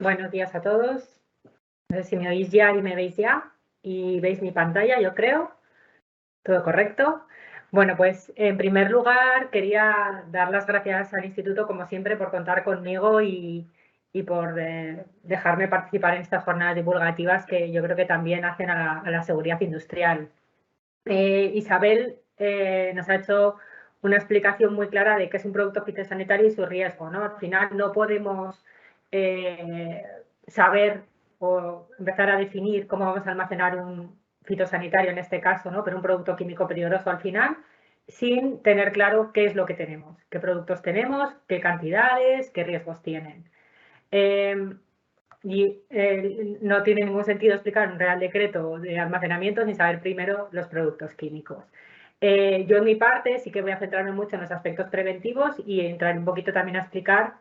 Buenos días a todos. No sé si me oís ya y me veis ya y veis mi pantalla, yo creo. ¿Todo correcto? Bueno, pues en primer lugar quería dar las gracias al Instituto, como siempre, por contar conmigo y por dejarme participar en estas jornadas divulgativas que yo creo que también hacen a la seguridad industrial. Isabel nos ha hecho una explicación muy clara de qué es un producto fitosanitario y su riesgo, ¿no? Al final no podemos saber o empezar a definir cómo vamos a almacenar un fitosanitario en este caso, ¿no? Pero un producto químico peligroso al final, sin tener claro qué es lo que tenemos, qué productos tenemos, qué cantidades, qué riesgos tienen. No tiene ningún sentido explicar un real decreto de almacenamiento sin saber primero los productos químicos. Yo en mi parte sí que voy a centrarme mucho en los aspectos preventivos y entrar un poquito también a explicar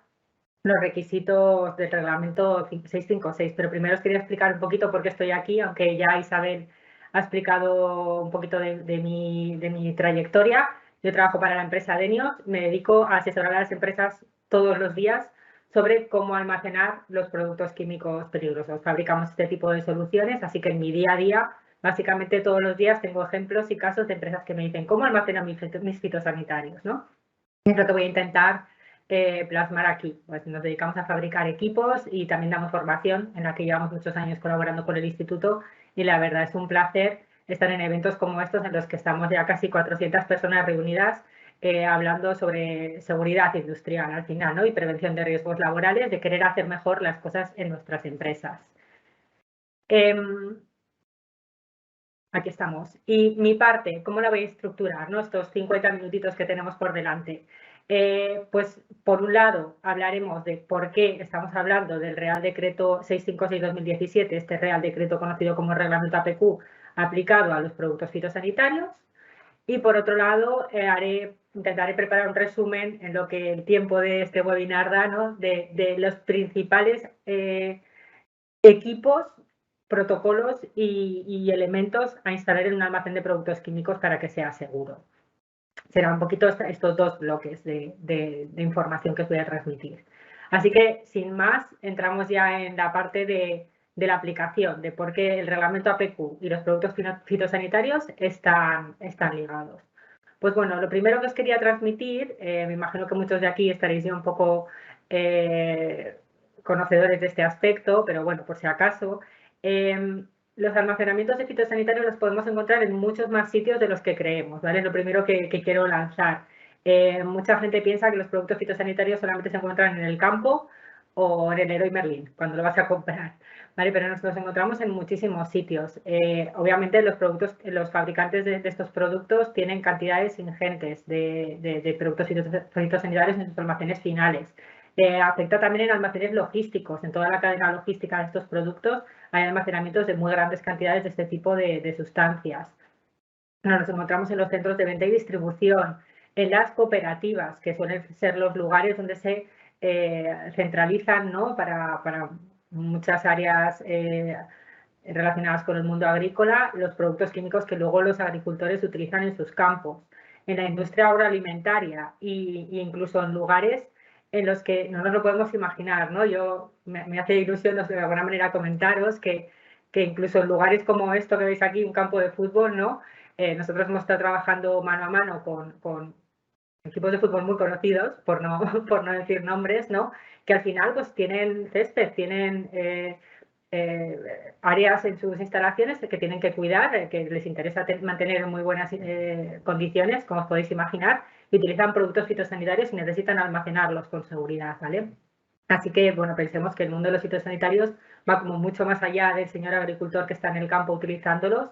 los requisitos del reglamento 656, pero primero os quería explicar un poquito por qué estoy aquí, aunque ya Isabel ha explicado un poquito de mi trayectoria. Yo trabajo para la empresa Denios, me dedico a asesorar a las empresas todos los días sobre cómo almacenar los productos químicos peligrosos. Fabricamos este tipo de soluciones, así que en mi día a día, básicamente todos los días tengo ejemplos y casos de empresas que me dicen cómo almacenan mis fitosanitarios, ¿no? Es lo que voy a intentar plasmar aquí. Pues nos dedicamos a fabricar equipos y también damos formación en la que llevamos muchos años colaborando con el instituto y la verdad es un placer estar en eventos como estos en los que estamos ya casi 400 personas reunidas hablando sobre seguridad industrial al final, ¿no? Y prevención de riesgos laborales, de querer hacer mejor las cosas en nuestras empresas. Aquí estamos. Y mi parte, ¿cómo la voy a estructurar? ¿No? Estos 50 minutitos que tenemos por delante. Pues, por un lado, hablaremos de por qué estamos hablando del Real Decreto 656-2017, este Real Decreto conocido como Reglamento APQ, aplicado a los productos fitosanitarios. Y, por otro lado, intentaré preparar un resumen en lo que el tiempo de este webinar da, ¿no? de los principales equipos, protocolos y elementos a instalar en un almacén de productos químicos para que sea seguro. Serán un poquito estos dos bloques de información que os voy a transmitir. Así que, sin más, entramos ya en la parte de la aplicación, de por qué el reglamento APQ y los productos fitosanitarios están ligados. Pues bueno, lo primero que os quería transmitir, me imagino que muchos de aquí estaréis ya un poco conocedores de este aspecto, pero bueno, por si acaso, los almacenamientos de fitosanitarios los podemos encontrar en muchos más sitios de los que creemos, ¿vale? Lo primero que quiero lanzar. Mucha gente piensa que los productos fitosanitarios solamente se encuentran en el campo o en el Leroy Merlin, cuando lo vas a comprar, ¿vale? Pero nos los encontramos en muchísimos sitios. Obviamente los fabricantes de estos productos tienen cantidades ingentes de productos fitosanitarios en sus almacenes finales. Afecta también en almacenes logísticos. En toda la cadena logística de estos productos hay almacenamientos de muy grandes cantidades de este tipo de sustancias. Nos encontramos en los centros de venta y distribución, en las cooperativas, que suelen ser los lugares donde se centralizan, ¿no? para muchas áreas relacionadas con el mundo agrícola, los productos químicos que luego los agricultores utilizan en sus campos, en la industria agroalimentaria e incluso en lugares en los que no nos lo podemos imaginar, ¿no? Me hace ilusión de alguna manera comentaros que incluso en lugares como esto que veis aquí, un campo de fútbol, ¿no? Nosotros hemos estado trabajando mano a mano con equipos de fútbol muy conocidos, por no decir nombres, ¿no? Que al final pues tienen césped, tienen áreas en sus instalaciones que tienen que cuidar, que les interesa mantener en muy buenas condiciones, como os podéis imaginar, y utilizan productos fitosanitarios y necesitan almacenarlos con seguridad, ¿vale? Así que, bueno, pensemos que el mundo de los fitosanitarios va como mucho más allá del señor agricultor que está en el campo utilizándolos,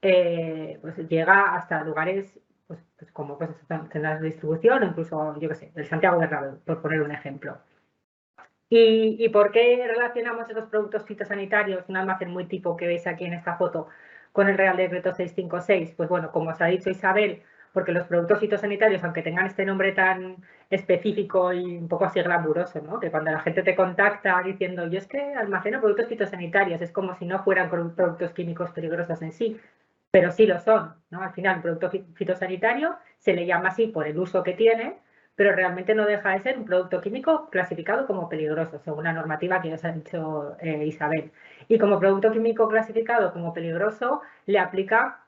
pues llega hasta lugares pues como pues, tiendas de distribución o incluso, yo qué sé, el Santiago Bernabéu, por poner un ejemplo. ¿Y por qué relacionamos esos productos fitosanitarios, un almacén muy tipo que veis aquí en esta foto, con el Real Decreto 656? Pues bueno, como os ha dicho Isabel, porque los productos fitosanitarios, aunque tengan este nombre tan específico y un poco así glamuroso, ¿no? Que cuando la gente te contacta diciendo, yo es que almaceno productos fitosanitarios, es como si no fueran productos químicos peligrosos en sí, pero sí lo son, ¿no? Al final, el producto fitosanitario se le llama así por el uso que tiene, pero realmente no deja de ser un producto químico clasificado como peligroso, según la normativa que os ha dicho Isabel. Y como producto químico clasificado como peligroso, le aplica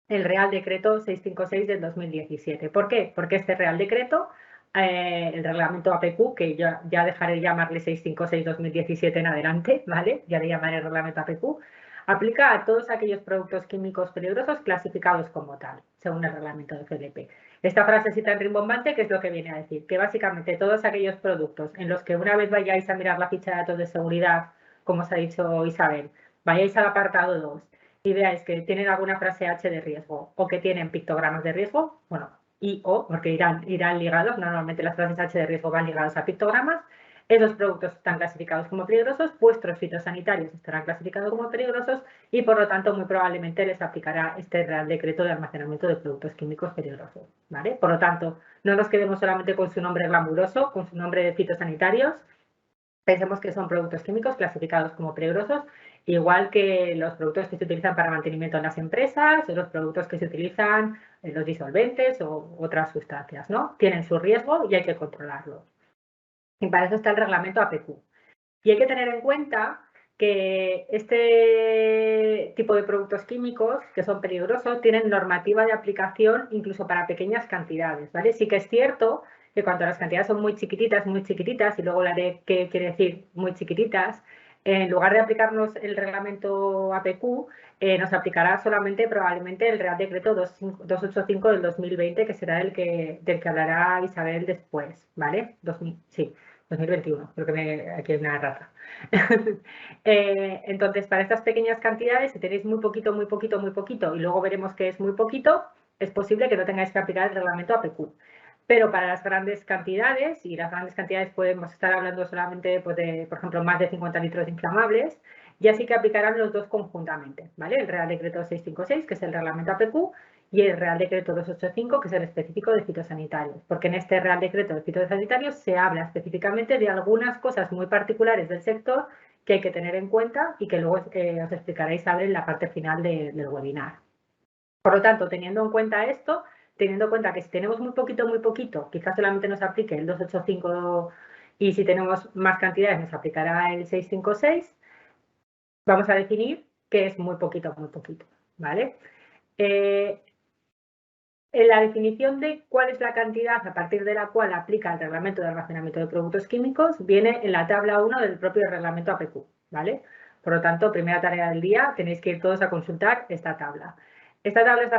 el Real Decreto 656 del 2017. ¿Por qué? Porque este Real Decreto, el reglamento APQ, que ya dejaré de llamarle 656-2017 en adelante, ¿vale? Ya le llamaré reglamento APQ, aplica a todos aquellos productos químicos peligrosos clasificados como tal, según el reglamento de FDP. Esta frasecita en rimbombante, ¿qué es lo que viene a decir? Que básicamente todos aquellos productos en los que una vez vayáis a mirar la ficha de datos de seguridad, como os ha dicho Isabel, vayáis al apartado 2 y veáis que tienen alguna frase H de riesgo o que tienen pictogramas de riesgo, bueno, y o, porque irán ligados, normalmente las frases H de riesgo van ligadas a pictogramas, esos productos están clasificados como peligrosos, vuestros fitosanitarios estarán clasificados como peligrosos y por lo tanto muy probablemente les aplicará este Real Decreto de almacenamiento de productos químicos peligrosos, ¿vale? Por lo tanto, no nos quedemos solamente con su nombre glamuroso, con su nombre de fitosanitarios, pensemos que son productos químicos clasificados como peligrosos, igual que los productos que se utilizan para mantenimiento en las empresas o los productos que se utilizan en los disolventes o otras sustancias, ¿no? Tienen su riesgo y hay que controlarlo. Y para eso está el reglamento APQ. Y hay que tener en cuenta que este tipo de productos químicos que son peligrosos tienen normativa de aplicación incluso para pequeñas cantidades, ¿vale? Sí que es cierto que cuando las cantidades son muy chiquititas, y luego le haré qué quiere decir muy chiquititas, en lugar de aplicarnos el reglamento APQ, nos aplicará solamente probablemente el Real Decreto 285 del 2020, que será del que hablará Isabel después, ¿vale? Sí, 2021, creo que aquí hay una rata. Entonces, para estas pequeñas cantidades, si tenéis muy poquito, y luego veremos que es muy poquito, es posible que no tengáis que aplicar el reglamento APQ. Pero para las grandes cantidades, y las grandes cantidades podemos estar hablando solamente pues, de, por ejemplo, más de 50 litros inflamables, ya sí que aplicarán los dos conjuntamente, ¿vale? El Real Decreto 656, que es el reglamento APQ, y el Real Decreto 285, que es el específico de fitosanitarios, porque en este Real Decreto de fitosanitarios se habla específicamente de algunas cosas muy particulares del sector que hay que tener en cuenta y que luego os explicará Isabel en la parte final del webinar. Por lo tanto, teniendo en cuenta esto, teniendo en cuenta que si tenemos muy poquito, quizás solamente nos aplique el 285 y si tenemos más cantidades nos aplicará el 656, vamos a definir que es muy poquito, ¿vale? En la definición de cuál es la cantidad a partir de la cual aplica el reglamento de almacenamiento de productos químicos viene en la tabla 1 del propio reglamento APQ, ¿vale? Por lo tanto, primera tarea del día, tenéis que ir todos a consultar esta tabla. Esta tabla es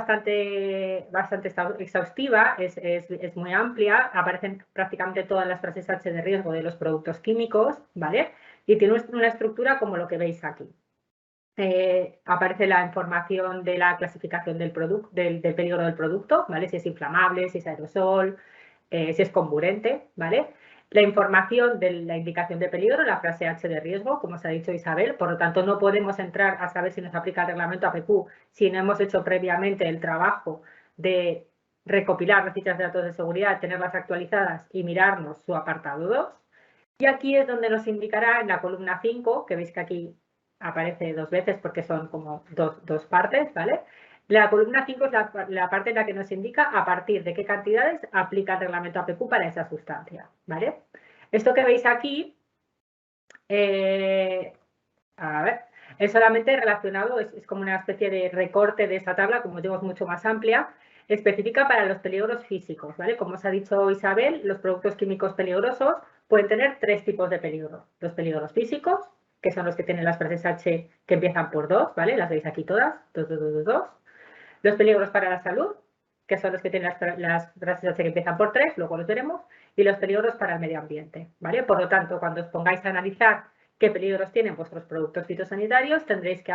bastante exhaustiva, es muy amplia, aparecen prácticamente todas las frases H de riesgo de los productos químicos, ¿vale? Y tiene una estructura como lo que veis aquí. Aparece la información de la clasificación del peligro del producto, ¿vale? Si es inflamable, si es aerosol, si es comburente, ¿vale? La información de la indicación de peligro, la frase H de riesgo, como os ha dicho Isabel, por lo tanto no podemos entrar a saber si nos aplica el reglamento APQ si no hemos hecho previamente el trabajo de recopilar las fichas de datos de seguridad, tenerlas actualizadas y mirarnos su apartado 2. Y aquí es donde nos indicará en la columna 5, que veis que aquí aparece dos veces porque son como dos partes, ¿vale? La columna 5 es la parte en la que nos indica a partir de qué cantidades aplica el reglamento APQ para esa sustancia, ¿vale? Esto que veis aquí, a ver, es solamente relacionado, es como una especie de recorte de esa tabla, como digo, es mucho más amplia, específica para los peligros físicos, ¿vale? Como os ha dicho Isabel, los productos químicos peligrosos pueden tener tres tipos de peligros. Los peligros físicos, que son los que tienen las frases H que empiezan por 2, ¿vale? Las veis aquí todas, 2, 2, 2, 2, 2. Los peligros para la salud, que son los que tienen las frases H que empiezan por 3, luego los veremos, y los peligros para el medio ambiente, ¿vale? Por lo tanto, cuando os pongáis a analizar qué peligros tienen vuestros productos fitosanitarios, tendréis que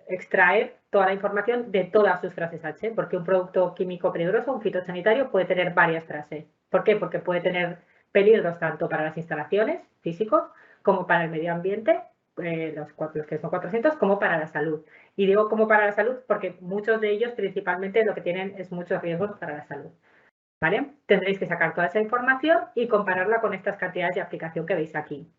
extraer toda la información de todas sus frases H, porque un producto químico peligroso, un fitosanitario, puede tener varias frases. ¿Por qué? Porque puede tener peligros tanto para las instalaciones físicos como para el medio ambiente, los que son 400, como para la salud. Y digo como para la salud porque muchos de ellos principalmente lo que tienen es muchos riesgos para la salud. ¿Vale? Tendréis que sacar toda esa información y compararla con estas cantidades de aplicación que veis aquí.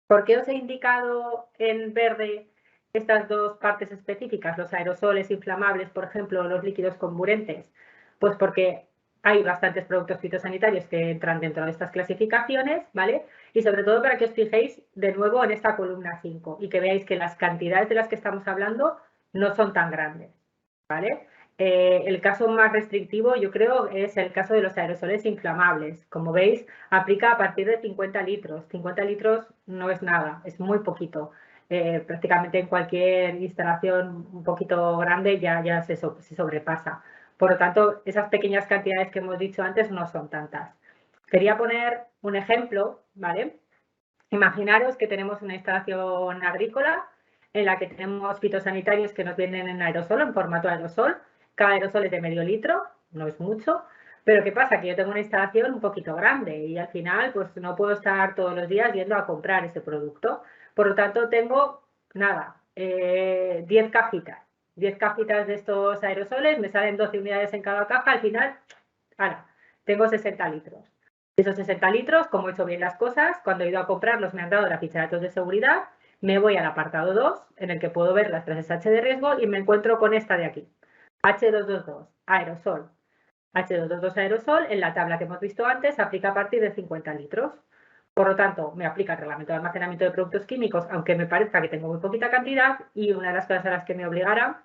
¿Por qué os he indicado en verde estas dos partes específicas, los aerosoles inflamables, por ejemplo, los líquidos comburentes? Pues porque hay bastantes productos fitosanitarios que entran dentro de estas clasificaciones, ¿vale? Y sobre todo para que os fijéis de nuevo en esta columna 5 y que veáis que las cantidades de las que estamos hablando no son tan grandes, ¿vale? El caso más restrictivo, yo creo, es el caso de los aerosoles inflamables. Como veis, aplica a partir de 50 litros. 50 litros no es nada, es muy poquito. Prácticamente en cualquier instalación un poquito grande ya se sobrepasa. Por lo tanto, esas pequeñas cantidades que hemos dicho antes no son tantas. Quería poner un ejemplo, ¿vale? Imaginaros que tenemos una instalación agrícola en la que tenemos fitosanitarios que nos vienen en aerosol, en formato aerosol. Cada aerosol es de medio litro, no es mucho. Pero ¿qué pasa? Que yo tengo una instalación un poquito grande y al final pues no puedo estar todos los días yendo a comprar ese producto. Por lo tanto, tengo, nada, 10 cajitas. 10 cajitas de estos aerosoles, me salen 12 unidades en cada caja, al final, ahora, tengo 60 litros. De esos 60 litros, como he hecho bien las cosas, cuando he ido a comprarlos me han dado la ficha de datos de seguridad, me voy al apartado 2, en el que puedo ver las clases H de riesgo y me encuentro con esta de aquí. H222, aerosol. H222 aerosol, en la tabla que hemos visto antes, aplica a partir de 50 litros. Por lo tanto, me aplica el reglamento de almacenamiento de productos químicos, aunque me parezca que tengo muy poquita cantidad, y una de las cosas a las que me obligará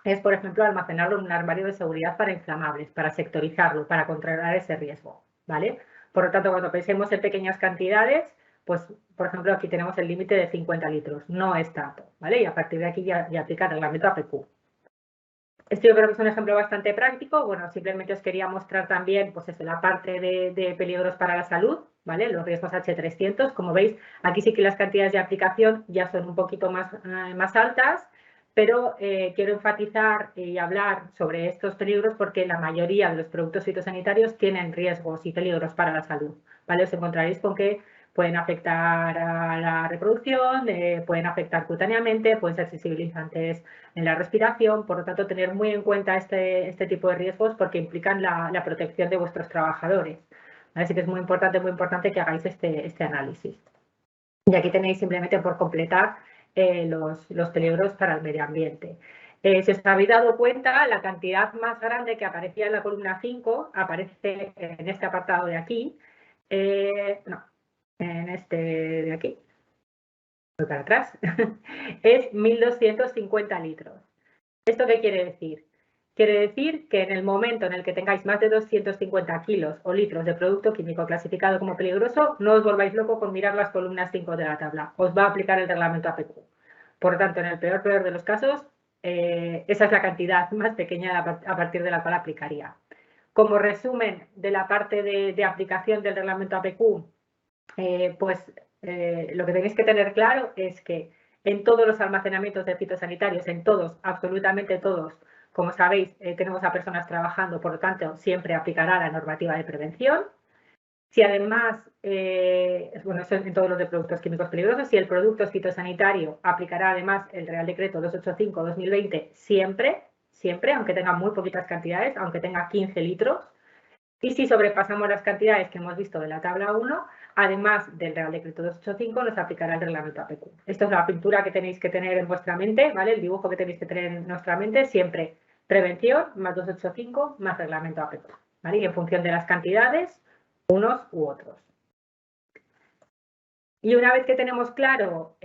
es, por ejemplo, almacenarlo en un armario de seguridad para inflamables, para sectorizarlo, para controlar ese riesgo, ¿vale? Por lo tanto, cuando pensemos en pequeñas cantidades, pues, por ejemplo, aquí tenemos el límite de 50 litros, no es tanto, ¿vale? Y a partir de aquí ya aplica el reglamento APQ. Este yo creo que es un ejemplo bastante práctico. Bueno, simplemente os quería mostrar también, pues eso, la parte de peligros para la salud, ¿vale? Los riesgos H300. Como veis, aquí sí que las cantidades de aplicación ya son un poquito más altas, pero quiero enfatizar y hablar sobre estos peligros porque la mayoría de los productos fitosanitarios tienen riesgos y peligros para la salud, ¿vale? Os encontraréis con que pueden afectar a la reproducción, pueden afectar cutáneamente, pueden ser sensibilizantes en la respiración. Por lo tanto, tener muy en cuenta este tipo de riesgos porque implican la protección de vuestros trabajadores. Así que es muy importante que hagáis este análisis. Y aquí tenéis simplemente por completar los peligros para el medio ambiente. Si os habéis dado cuenta, la cantidad más grande que aparecía en la columna 5 aparece en este apartado de aquí. No, en este de aquí, voy para atrás, es 1.250 litros. ¿Esto qué quiere decir? Quiere decir que en el momento en el que tengáis más de 250 kilos o litros de producto químico clasificado como peligroso, no os volváis loco con mirar las columnas 5 de la tabla. Os va a aplicar el reglamento APQ. Por lo tanto, en el peor de los casos, esa es la cantidad más pequeña a partir de la cual aplicaría. Como resumen de la parte de aplicación del reglamento APQ, lo que tenéis que tener claro es que en todos los almacenamientos de fitosanitarios, en todos, absolutamente todos, como sabéis, tenemos a personas trabajando, por lo tanto, siempre aplicará la normativa de prevención. Si además, bueno, eso en todos los de productos químicos peligrosos, si el producto es fitosanitario, aplicará además el Real Decreto 285-2020 siempre, aunque tenga muy poquitas cantidades, aunque tenga 15 litros. Y si sobrepasamos las cantidades que hemos visto de la tabla 1, además del Real Decreto 285, nos aplicará el reglamento APQ. Esto es la pintura que tenéis que tener en vuestra mente, ¿vale? El dibujo que tenéis que tener en nuestra mente, siempre prevención más 285 más reglamento APQ, ¿vale? Y en función de las cantidades, unos u otros. Y una vez que tenemos claro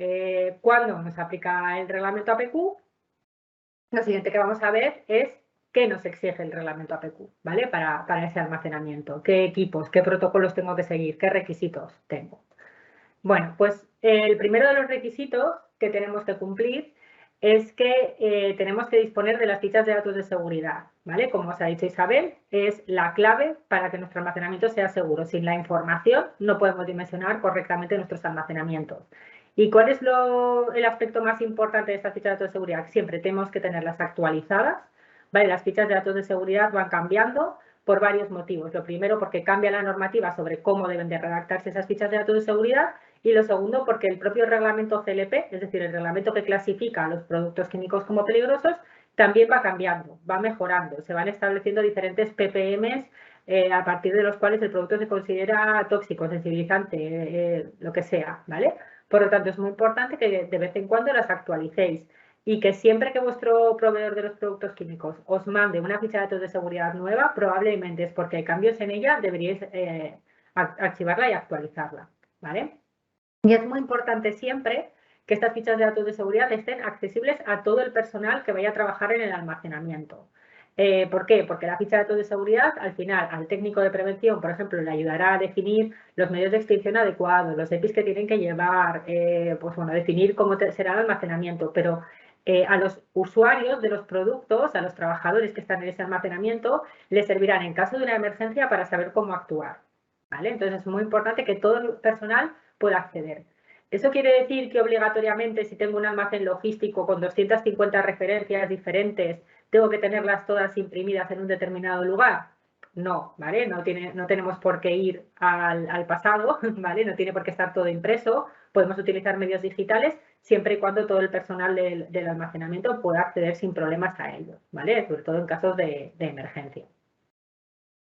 cuándo nos aplica el reglamento APQ, lo siguiente que vamos a ver es qué nos exige el reglamento APQ, ¿vale? Para ese almacenamiento, qué equipos, qué protocolos tengo que seguir, qué requisitos tengo. Bueno, pues el primero de los requisitos que tenemos que cumplir es que tenemos que disponer de las fichas de datos de seguridad, ¿vale? Como os ha dicho Isabel, es la clave para que nuestro almacenamiento sea seguro. Sin la información no podemos dimensionar correctamente nuestros almacenamientos. ¿Y cuál es el aspecto más importante de estas fichas de datos de seguridad? Siempre tenemos que tenerlas actualizadas, ¿vale? Las fichas de datos de seguridad van cambiando por varios motivos. Lo primero, porque cambia la normativa sobre cómo deben de redactarse esas fichas de datos de seguridad. Y lo segundo, porque el propio reglamento CLP, es decir, el reglamento que clasifica a los productos químicos como peligrosos, también va cambiando, va mejorando. Se van estableciendo diferentes ppm a partir de los cuales el producto se considera tóxico, sensibilizante, lo que sea, ¿vale? Por lo tanto, es muy importante que de vez en cuando las actualicéis. y que siempre que vuestro proveedor de los productos químicos os mande una ficha de datos de seguridad nueva, probablemente es porque hay cambios en ella, deberíais archivarla y actualizarla, ¿vale? Y es muy importante siempre que estas fichas de datos de seguridad estén accesibles a todo el personal que vaya a trabajar en el almacenamiento. ¿Por qué? Porque la ficha de datos de seguridad, al final, al técnico de prevención, por ejemplo, le ayudará a definir los medios de extinción adecuados, los EPIs que tienen que llevar, pues bueno, definir cómo será el almacenamiento, pero a los usuarios de los productos, a los trabajadores que están en ese almacenamiento, les servirán en caso de una emergencia para saber cómo actuar, ¿vale? Entonces es muy importante que todo el personal pueda acceder. ¿Eso quiere decir que obligatoriamente si tengo un almacén logístico con 250 referencias diferentes, tengo que tenerlas todas imprimidas en un determinado lugar? No, ¿vale? No tenemos por qué ir al pasado, ¿vale? No tiene por qué estar todo impreso. Podemos utilizar medios digitales siempre y cuando todo el personal del almacenamiento pueda acceder sin problemas a ellos, ¿vale? Sobre todo en casos de emergencia.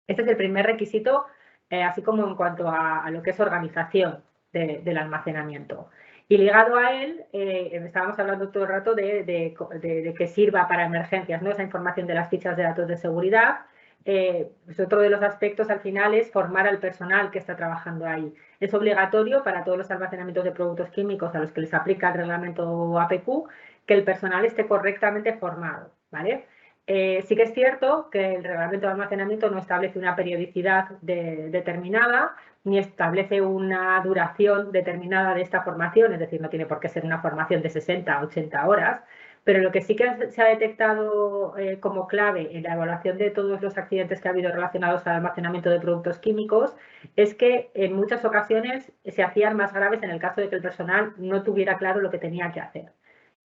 Este es el primer requisito, así como en cuanto a lo que es organización del almacenamiento. Y ligado a él, estábamos hablando todo el rato de que sirva para emergencias, ¿no? Esa información de las fichas de datos de seguridad. Pues otro de los aspectos al final es formar al personal que está trabajando ahí. Es obligatorio para todos los almacenamientos de productos químicos a los que les aplica el reglamento APQ que el personal esté correctamente formado, ¿vale? Sí que es cierto que el reglamento de almacenamiento no establece una periodicidad determinada ni establece una duración determinada de esta formación, es decir, no tiene por qué ser una formación de 60 a 80 horas, pero lo que sí que se ha detectado como clave en la evaluación de todos los accidentes que ha habido relacionados al almacenamiento de productos químicos es que en muchas ocasiones se hacían más graves en el caso de que el personal no tuviera claro lo que tenía que hacer.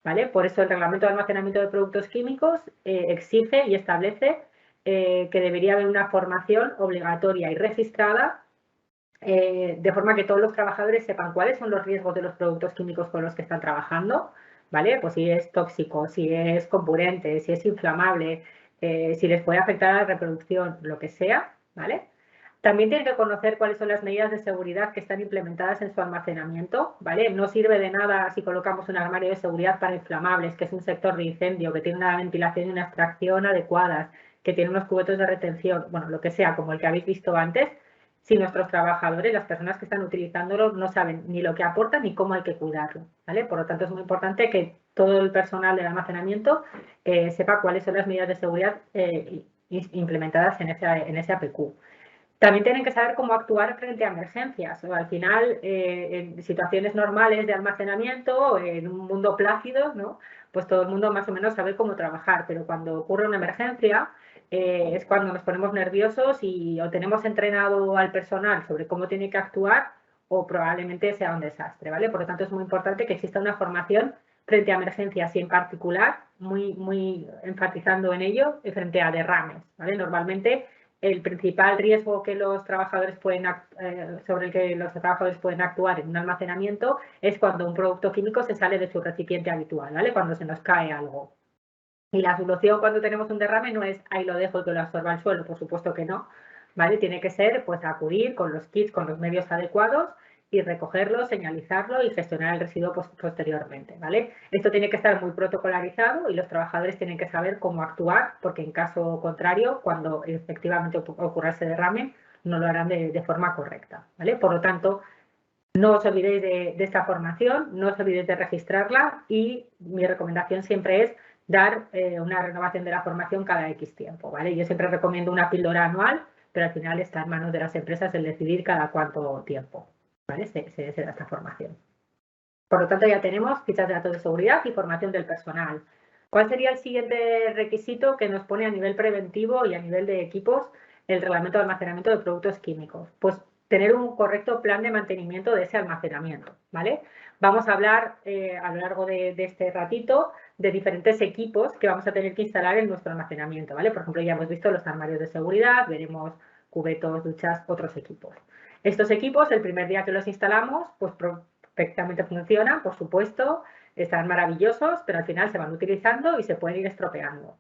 ¿Vale? Por eso el reglamento de almacenamiento de productos químicos exige y establece que debería haber una formación obligatoria y registrada de forma que todos los trabajadores sepan cuáles son los riesgos de los productos químicos con los que están trabajando, ¿vale? Pues si es tóxico, si es comburente, si es inflamable, si les puede afectar a la reproducción, lo que sea, ¿vale? También tienen que conocer cuáles son las medidas de seguridad que están implementadas en su almacenamiento, ¿vale? No sirve de nada si colocamos un armario de seguridad para inflamables, que es un sector de incendio, que tiene una ventilación y una extracción adecuadas, que tiene unos cubetos de retención, bueno, lo que sea, como el que habéis visto antes, si nuestros trabajadores, las personas que están utilizándolo, no saben ni lo que aporta ni cómo hay que cuidarlo, ¿vale? Por lo tanto, es muy importante que todo el personal del almacenamiento sepa cuáles son las medidas de seguridad implementadas en ese APQ. También tienen que saber cómo actuar frente a emergencias. Al final, en situaciones normales de almacenamiento, en un mundo plácido, ¿no? Pues todo el mundo más o menos sabe cómo trabajar, pero cuando ocurre una emergencia es cuando nos ponemos nerviosos y o tenemos entrenado al personal sobre cómo tiene que actuar o probablemente sea un desastre, ¿vale? Por lo tanto, es muy importante que exista una formación frente a emergencias y en particular, muy enfatizando en ello, frente a derrames, ¿vale? Normalmente el principal riesgo que los trabajadores sobre el que los trabajadores pueden actuar en un almacenamiento es cuando un producto químico se sale de su recipiente habitual, ¿vale? Cuando se nos cae algo. Y la solución cuando tenemos un derrame no es ahí lo dejo y que lo absorba el suelo, por supuesto que no, ¿vale? Tiene que ser pues acudir con los kits, con los medios adecuados y recogerlo, señalizarlo y gestionar el residuo posteriormente, ¿vale? Esto tiene que estar muy protocolarizado y los trabajadores tienen que saber cómo actuar, porque en caso contrario, cuando efectivamente ocurra ese derrame, no lo harán de forma correcta, ¿vale? Por lo tanto, no os olvidéis de esta formación, no os olvidéis de registrarla y mi recomendación siempre es dar una renovación de la formación cada X tiempo, ¿vale? Yo siempre recomiendo una píldora anual, pero al final está en manos de las empresas el decidir cada cuánto tiempo, ¿vale? Se da esta formación. Por lo tanto, ya tenemos fichas de datos de seguridad y formación del personal. ¿Cuál sería el siguiente requisito que nos pone a nivel preventivo y a nivel de equipos el reglamento de almacenamiento de productos químicos? Pues tener un correcto plan de mantenimiento de ese almacenamiento, ¿vale? Vamos a hablar a lo largo de este ratito de diferentes equipos que vamos a tener que instalar en nuestro almacenamiento, ¿vale? Por ejemplo, ya hemos visto los armarios de seguridad, veremos cubetos, duchas, otros equipos. Estos equipos, el primer día que los instalamos, pues perfectamente funcionan, por supuesto, están maravillosos, pero al final se van utilizando y se pueden ir estropeando.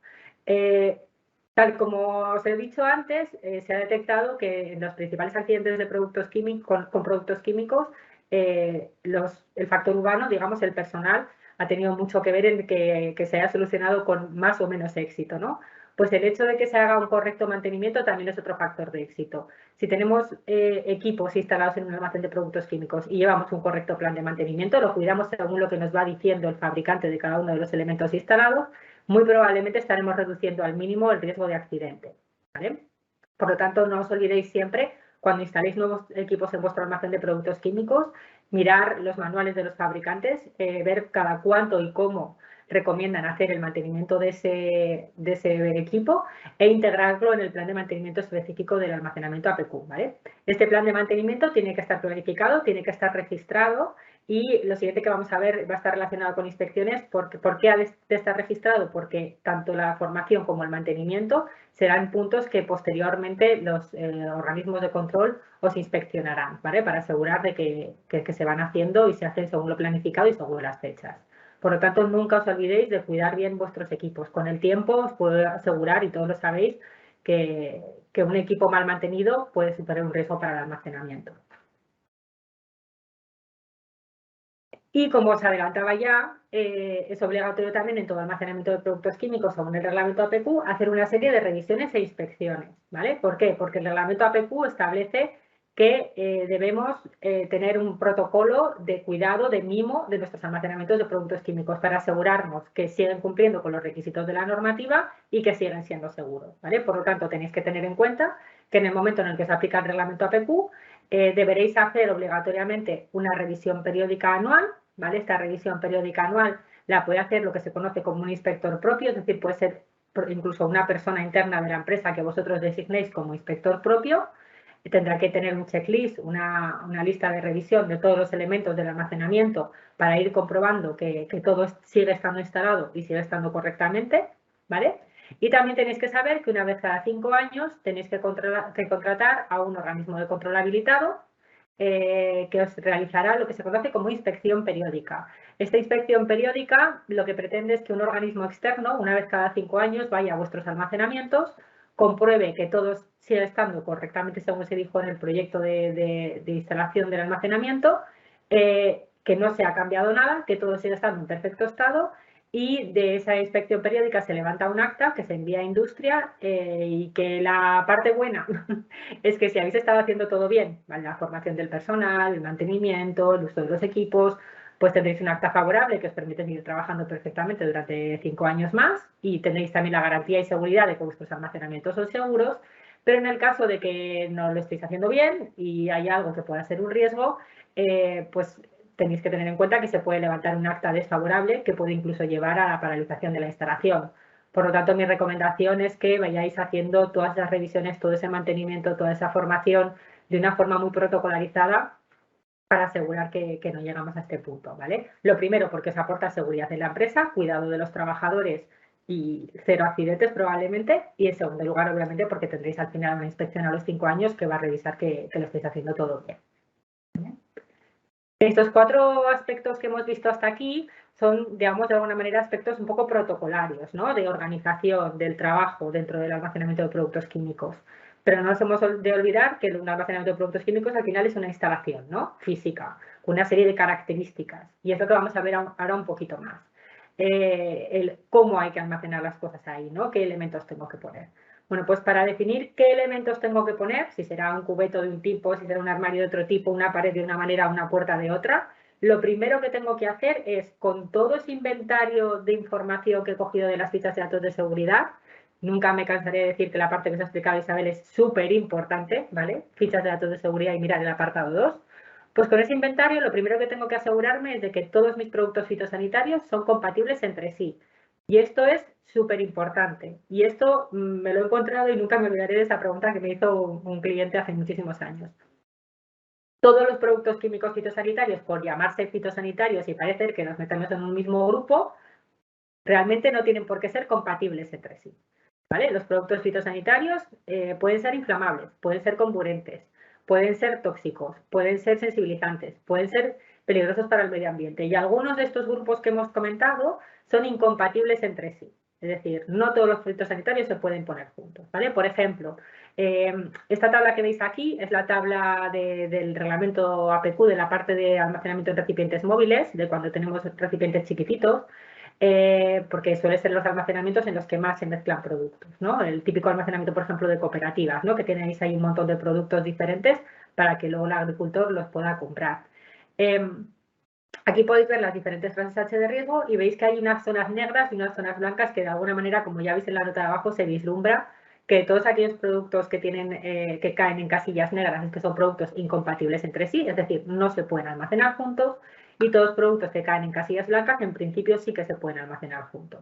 Tal como os he dicho antes, se ha detectado que en los principales accidentes de productos químicos, con productos químicos, el factor humano, digamos, el personal, ha tenido mucho que ver en que se haya solucionado con más o menos éxito, ¿no? Pues el hecho de que se haga un correcto mantenimiento también es otro factor de éxito. Si tenemos equipos instalados en un almacén de productos químicos y llevamos un correcto plan de mantenimiento, lo cuidamos según lo que nos va diciendo el fabricante de cada uno de los elementos instalados, muy probablemente estaremos reduciendo al mínimo el riesgo de accidente, ¿vale? Por lo tanto, no os olvidéis siempre, cuando instaléis nuevos equipos en vuestro almacén de productos químicos, mirar los manuales de los fabricantes, ver cada cuánto y cómo recomiendan hacer el mantenimiento de ese equipo e integrarlo en el plan de mantenimiento específico del almacenamiento APQ, ¿vale? Este plan de mantenimiento tiene que estar planificado, tiene que estar registrado y lo siguiente que vamos a ver va a estar relacionado con inspecciones. ¿Por qué ha de estar registrado? Porque tanto la formación como el mantenimiento serán puntos que posteriormente los organismos de control os inspeccionarán, ¿vale? Para asegurar de que se van haciendo y se hacen según lo planificado y según las fechas. Por lo tanto, nunca os olvidéis de cuidar bien vuestros equipos. Con el tiempo os puedo asegurar, y todos lo sabéis, que un equipo mal mantenido puede suponer un riesgo para el almacenamiento. Y como os adelantaba ya, es obligatorio también en todo almacenamiento de productos químicos, según el reglamento APQ, hacer una serie de revisiones e inspecciones, ¿vale? ¿Por qué? Porque el reglamento APQ establece que debemos tener un protocolo de cuidado, de mimo de nuestros almacenamientos de productos químicos para asegurarnos que siguen cumpliendo con los requisitos de la normativa y que siguen siendo seguros, ¿vale? Por lo tanto, tenéis que tener en cuenta que en el momento en el que se aplica el reglamento APQ, deberéis hacer obligatoriamente una revisión periódica anual, ¿vale? Esta revisión periódica anual la puede hacer lo que se conoce como un inspector propio, es decir, puede ser incluso una persona interna de la empresa que vosotros designéis como inspector propio. Tendrá que tener un checklist, una lista de revisión de todos los elementos del almacenamiento para ir comprobando que todo sigue estando instalado y sigue estando correctamente, ¿vale? Y también tenéis que saber que una vez cada 5 años tenéis que contratar a un organismo de control habilitado que os realizará lo que se conoce como inspección periódica. Esta inspección periódica lo que pretende es que un organismo externo, una vez cada 5 años, vaya a vuestros almacenamientos, compruebe que todo sigue estando correctamente según se dijo en el proyecto de instalación del almacenamiento, que no se ha cambiado nada, que todo sigue estando en perfecto estado, y de esa inspección periódica se levanta un acta que se envía a industria y que la parte buena es que si habéis estado haciendo todo bien, ¿vale? La formación del personal, el mantenimiento, el uso de los equipos, pues tendréis un acta favorable que os permite seguir trabajando perfectamente durante 5 años más y tendréis también la garantía y seguridad de que vuestros almacenamientos son seguros. Pero en el caso de que no lo estéis haciendo bien y hay algo que pueda ser un riesgo, pues tenéis que tener en cuenta que se puede levantar un acta desfavorable que puede incluso llevar a la paralización de la instalación. Por lo tanto, mi recomendación es que vayáis haciendo todas las revisiones, todo ese mantenimiento, toda esa formación de una forma muy protocolarizada para asegurar que no llegamos a este punto, ¿vale? Lo primero, porque os aporta seguridad en la empresa, cuidado de los trabajadores y 0 accidentes probablemente. Y en segundo lugar, obviamente, porque tendréis al final una inspección a los 5 años que va a revisar que lo estéis haciendo todo bien. Estos 4 aspectos que hemos visto hasta aquí son, digamos, de alguna manera aspectos un poco protocolarios, ¿no? De organización del trabajo dentro del almacenamiento de productos químicos. Pero no nos hemos de olvidar que un almacenamiento de productos químicos al final es una instalación, ¿no? Física, con una serie de características. Y es lo que vamos a ver ahora un poquito más. El cómo hay que almacenar las cosas ahí, ¿no? ¿Qué elementos tengo que poner? Bueno, pues para definir qué elementos tengo que poner, si será un cubeto de un tipo, si será un armario de otro tipo, una pared de una manera, una puerta de otra, lo primero que tengo que hacer es, con todo ese inventario de información que he cogido de las fichas de datos de seguridad, nunca me cansaré de decir que la parte que os ha explicado Isabel es súper importante, ¿vale? Fichas de datos de seguridad y mirar el apartado 2. Pues con ese inventario lo primero que tengo que asegurarme es de que todos mis productos fitosanitarios son compatibles entre sí. Y esto es súper importante. Y esto me lo he encontrado y nunca me olvidaré de esa pregunta que me hizo un cliente hace muchísimos años. Todos los productos químicos fitosanitarios, por llamarse fitosanitarios y parecer que nos metemos en un mismo grupo, realmente no tienen por qué ser compatibles entre sí. ¿Vale? Los productos fitosanitarios pueden ser inflamables, pueden ser comburentes, pueden ser tóxicos, pueden ser sensibilizantes, pueden ser peligrosos para el medio ambiente. Y algunos de estos grupos que hemos comentado son incompatibles entre sí. Es decir, no todos los fitosanitarios se pueden poner juntos, ¿vale? Por ejemplo, esta tabla que veis aquí es la tabla del reglamento APQ de la parte de almacenamiento en recipientes móviles, de cuando tenemos recipientes chiquititos, porque suelen ser los almacenamientos en los que más se mezclan productos, ¿no? El típico almacenamiento, por ejemplo, de cooperativas, ¿no? Que tenéis ahí un montón de productos diferentes para que luego el agricultor los pueda comprar. Aquí podéis ver las diferentes clases H de riesgo y veis que hay unas zonas negras y unas zonas blancas que de alguna manera, como ya veis en la nota de abajo, se vislumbra que todos aquellos productos que que caen en casillas negras es que son productos incompatibles entre sí, es decir, no se pueden almacenar juntos, y todos los productos que caen en casillas blancas en principio sí que se pueden almacenar juntos.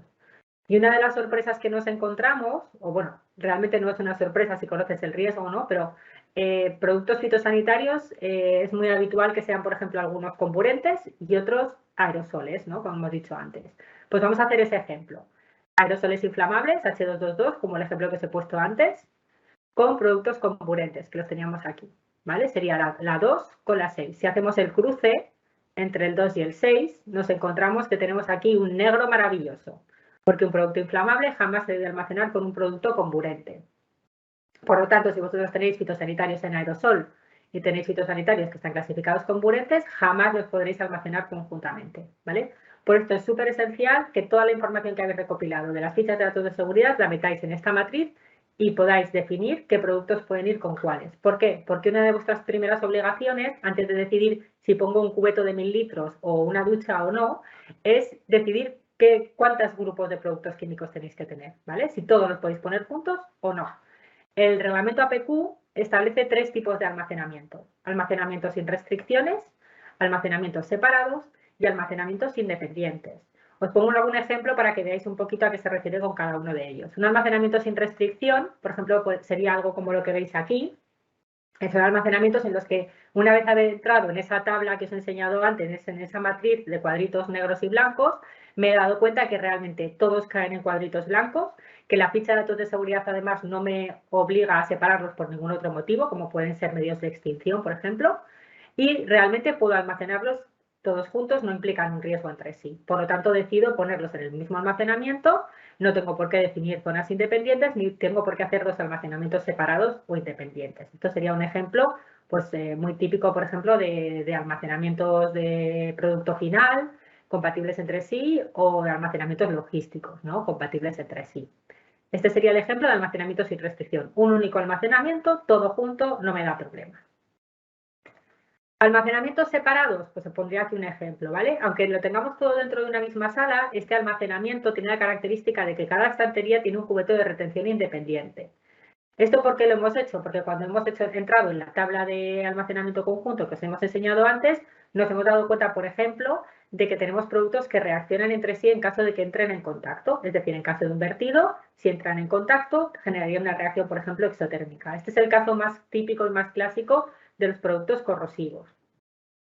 Y una de las sorpresas que nos encontramos, o bueno, realmente no es una sorpresa si conoces el riesgo o no, pero productos fitosanitarios es muy habitual que sean, por ejemplo, algunos comburentes y otros aerosoles, ¿no? Como hemos dicho antes. Pues vamos a hacer ese ejemplo. Aerosoles inflamables, H222, como el ejemplo que os he puesto antes, con productos comburentes, que los teníamos aquí, ¿vale? Sería la 2 con la 6. Si hacemos el cruce entre el 2 y el 6, nos encontramos que tenemos aquí un negro maravilloso, porque un producto inflamable jamás se debe almacenar con un producto comburente. Por lo tanto, si vosotros tenéis fitosanitarios en aerosol y tenéis fitosanitarios que están clasificados comburentes, jamás los podréis almacenar conjuntamente, ¿vale? Por esto es súper esencial que toda la información que habéis recopilado de las fichas de datos de seguridad la metáis en esta matriz y podáis definir qué productos pueden ir con cuáles. ¿Por qué? Porque una de vuestras primeras obligaciones, antes de decidir si pongo un cubeto de 1000 litros o una ducha o no, es decidir cuántos grupos de productos químicos tenéis que tener, ¿vale? Si todos los podéis poner juntos o no. El reglamento APQ establece 3 tipos de almacenamiento: almacenamientos sin restricciones, almacenamientos separados y almacenamientos independientes. Os pongo algún ejemplo para que veáis un poquito a qué se refiere con cada uno de ellos. Un almacenamiento sin restricción, por ejemplo, pues sería algo como lo que veis aquí. Son almacenamientos en los que, una vez haber entrado en esa tabla que os he enseñado antes, en esa matriz de cuadritos negros y blancos, me he dado cuenta que realmente todos caen en cuadritos blancos, que la ficha de datos de seguridad además no me obliga a separarlos por ningún otro motivo, como pueden ser medios de extinción, por ejemplo, y realmente puedo almacenarlos todos juntos, no implican un riesgo entre sí. Por lo tanto, decido ponerlos en el mismo almacenamiento, no tengo por qué definir zonas independientes, ni tengo por qué hacer dos almacenamientos separados o independientes. Esto sería un ejemplo pues, muy típico, por ejemplo, de almacenamientos de producto final, compatibles entre sí, o de almacenamientos logísticos, ¿no? Compatibles entre sí. Este sería el ejemplo de almacenamiento sin restricción. Un único almacenamiento, todo junto, no me da problema. Almacenamientos separados, pues os pondría aquí un ejemplo, ¿vale? Aunque lo tengamos todo dentro de una misma sala, este almacenamiento tiene la característica de que cada estantería tiene un cubeto de retención independiente. ¿Esto por qué lo hemos hecho? Porque cuando hemos entrado en la tabla de almacenamiento conjunto que os hemos enseñado antes, nos hemos dado cuenta, por ejemplo, de que tenemos productos que reaccionan entre sí en caso de que entren en contacto. Es decir, en caso de un vertido, si entran en contacto, generaría una reacción, por ejemplo, exotérmica. Este es el caso más típico y más clásico de los productos corrosivos.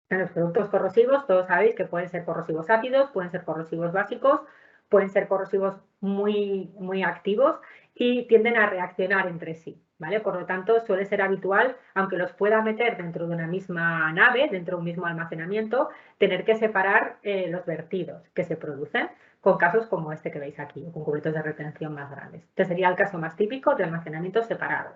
En los productos corrosivos, todos sabéis que pueden ser corrosivos ácidos, pueden ser corrosivos básicos, pueden ser corrosivos muy, muy activos y tienden a reaccionar entre sí, ¿vale? Por lo tanto, suele ser habitual, aunque los pueda meter dentro de una misma nave, dentro de un mismo almacenamiento, tener que separar los vertidos que se producen, con casos como este que veis aquí, con cubetos de retención más grandes. Este sería el caso más típico de almacenamiento separado.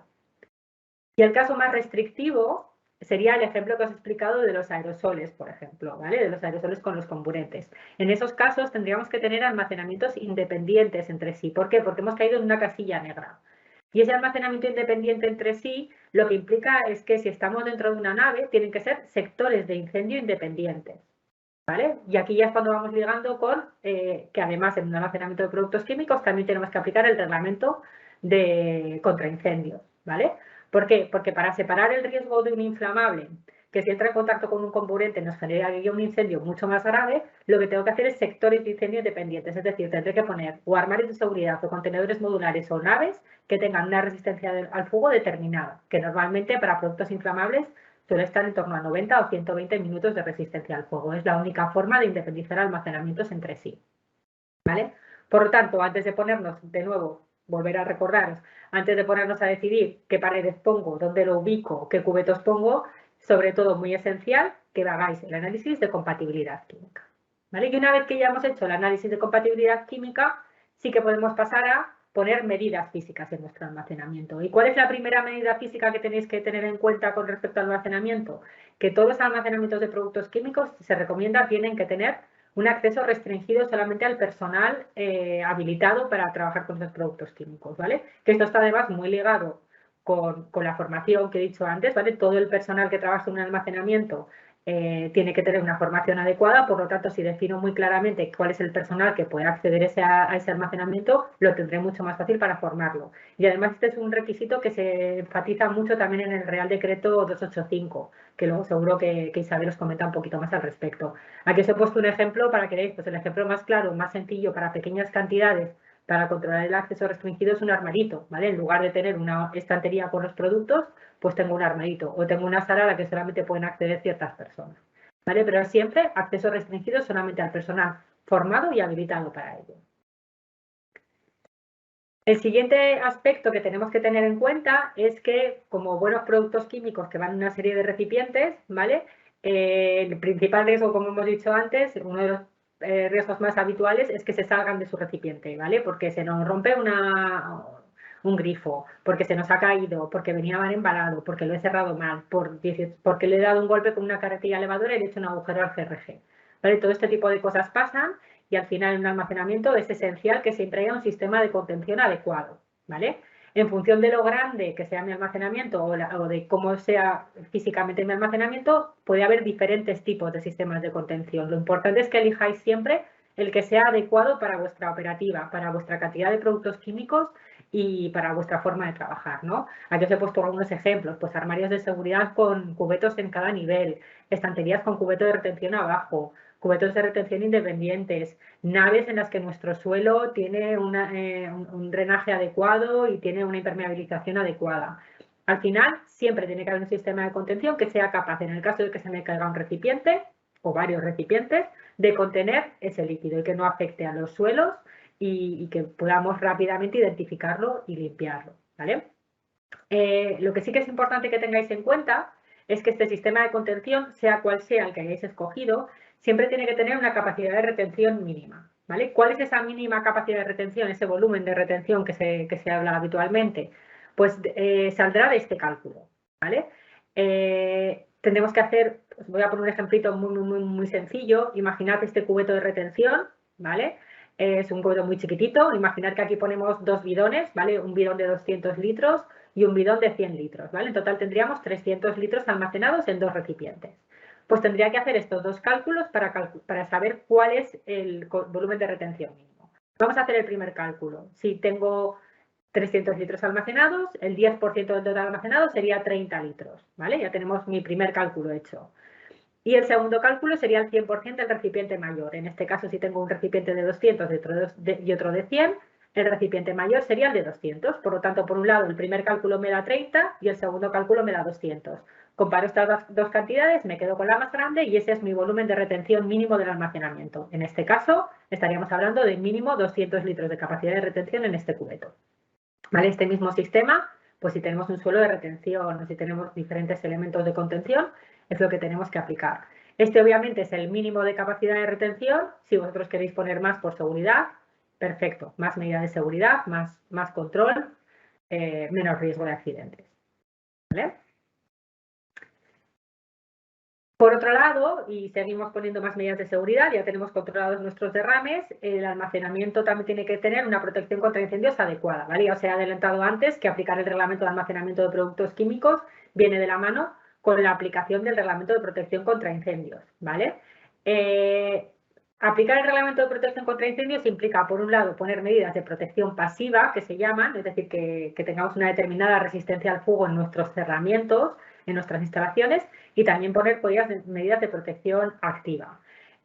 Y el caso más restrictivo sería el ejemplo que os he explicado de los aerosoles, por ejemplo, ¿vale? De los aerosoles con los comburentes. En esos casos tendríamos que tener almacenamientos independientes entre sí. ¿Por qué? Porque hemos caído en una casilla negra. Y ese almacenamiento independiente entre sí lo que implica es que si estamos dentro de una nave tienen que ser sectores de incendio independientes, ¿vale? Y aquí ya es cuando vamos ligando con que además en un almacenamiento de productos químicos también tenemos que aplicar el reglamento de contra incendios, ¿vale? ¿Por qué? Porque para separar el riesgo de un inflamable, que si entra en contacto con un comburente nos generaría un incendio mucho más grave, lo que tengo que hacer es sectores de incendio independientes, es decir, tendré que poner o armarios de seguridad o contenedores modulares o naves que tengan una resistencia al fuego determinada, que normalmente para productos inflamables suele estar en torno a 90 o 120 minutos de resistencia al fuego. Es la única forma de independizar almacenamientos entre sí, ¿vale? Por lo tanto, antes de ponernos, de nuevo, volver a recordaros, antes de ponernos a decidir qué paredes pongo, dónde lo ubico, qué cubetos pongo, sobre todo muy esencial que hagáis el análisis de compatibilidad química, ¿vale? Y una vez que ya hemos hecho el análisis de compatibilidad química, sí que podemos pasar a poner medidas físicas en nuestro almacenamiento. ¿Y cuál es la primera medida física que tenéis que tener en cuenta con respecto al almacenamiento? Que todos los almacenamientos de productos químicos se recomienda tienen que tener un acceso restringido solamente al personal habilitado para trabajar con esos productos químicos, ¿vale? Que esto está además muy ligado con la formación que he dicho antes, ¿vale? Todo el personal que trabaja en un almacenamiento tiene que tener una formación adecuada, por lo tanto, si defino muy claramente cuál es el personal que puede acceder a ese almacenamiento, lo tendré mucho más fácil para formarlo. Y además este es un requisito que se enfatiza mucho también en el Real Decreto 285, que luego seguro que Isabel os comenta un poquito más al respecto. Aquí os he puesto un ejemplo para que veáis, pues el ejemplo más claro, más sencillo para pequeñas cantidades, para controlar el acceso restringido es un armarito, ¿vale? En lugar de tener una estantería con los productos, pues tengo un armarito o tengo una sala a la que solamente pueden acceder ciertas personas, ¿vale? Pero siempre acceso restringido solamente al personal formado y habilitado para ello. El siguiente aspecto que tenemos que tener en cuenta es que, como buenos productos químicos que van en una serie de recipientes, ¿vale? El principal riesgo, como hemos dicho antes, uno de los riesgos más habituales es que se salgan de su recipiente, ¿vale? Porque se nos rompe un grifo, porque se nos ha caído, porque venía mal embalado, porque lo he cerrado mal, porque le he dado un golpe con una carretilla elevadora y le he hecho un agujero al CRG, ¿vale? Todo este tipo de cosas pasan y al final en un almacenamiento es esencial que siempre haya un sistema de contención adecuado, ¿vale? En función de lo grande que sea mi almacenamiento o de cómo sea físicamente mi almacenamiento, puede haber diferentes tipos de sistemas de contención. Lo importante es que elijáis siempre el que sea adecuado para vuestra operativa, para vuestra cantidad de productos químicos y para vuestra forma de trabajar, ¿no? Aquí os he puesto algunos ejemplos, pues armarios de seguridad con cubetos en cada nivel, estanterías con cubeto de retención abajo, cubetos de retención independientes, naves en las que nuestro suelo tiene un drenaje adecuado y tiene una impermeabilización adecuada. Al final, siempre tiene que haber un sistema de contención que sea capaz, en el caso de que se me caiga un recipiente o varios recipientes, de contener ese líquido y que no afecte a los suelos y que podamos rápidamente identificarlo y limpiarlo, ¿vale? Lo que sí que es importante que tengáis en cuenta es que este sistema de contención, sea cual sea el que hayáis escogido, siempre tiene que tener una capacidad de retención mínima, ¿vale? ¿Cuál es esa mínima capacidad de retención, ese volumen de retención que se habla habitualmente? Pues saldrá de este cálculo, ¿vale? Tendremos que hacer, os voy a poner un ejemplito muy sencillo. Imaginad este cubeto de retención, ¿vale? Es un cubeto muy chiquitito. Imaginad que aquí ponemos dos bidones, ¿vale? Un bidón de 200 litros y un bidón de 100 litros, ¿vale? En total tendríamos 300 litros almacenados en dos recipientes. Pues tendría que hacer estos dos cálculos para saber cuál es el volumen de retención mínimo. Vamos a hacer el primer cálculo. Si tengo 300 litros almacenados, el 10% del total almacenado sería 30 litros, ¿vale? Ya tenemos mi primer cálculo hecho. Y el segundo cálculo sería el 100% del recipiente mayor. En este caso, si tengo un recipiente de 200 y otro de 100, el recipiente mayor sería el de 200. Por lo tanto, por un lado, el primer cálculo me da 30 y el segundo cálculo me da 200. Comparo estas dos cantidades, me quedo con la más grande y ese es mi volumen de retención mínimo del almacenamiento. En este caso, estaríamos hablando de mínimo 200 litros de capacidad de retención en este cubeto. ¿Vale? Este mismo sistema, pues si tenemos un suelo de retención o si tenemos diferentes elementos de contención, es lo que tenemos que aplicar. Este obviamente es el mínimo de capacidad de retención. Si vosotros queréis poner más por seguridad, perfecto. Más medidas de seguridad, más control, menos riesgo de accidentes. ¿Vale? Por otro lado, y seguimos poniendo más medidas de seguridad, ya tenemos controlados nuestros derrames, el almacenamiento también tiene que tener una protección contra incendios adecuada, ¿vale? Ya os he adelantado antes que aplicar el reglamento de almacenamiento de productos químicos viene de la mano con la aplicación del reglamento de protección contra incendios, ¿vale? Aplicar el reglamento de protección contra incendios implica, por un lado, poner medidas de protección pasiva, que se llaman, es decir, que tengamos una determinada resistencia al fuego en nuestros cerramientos, en nuestras instalaciones, y también poner medidas de protección activa.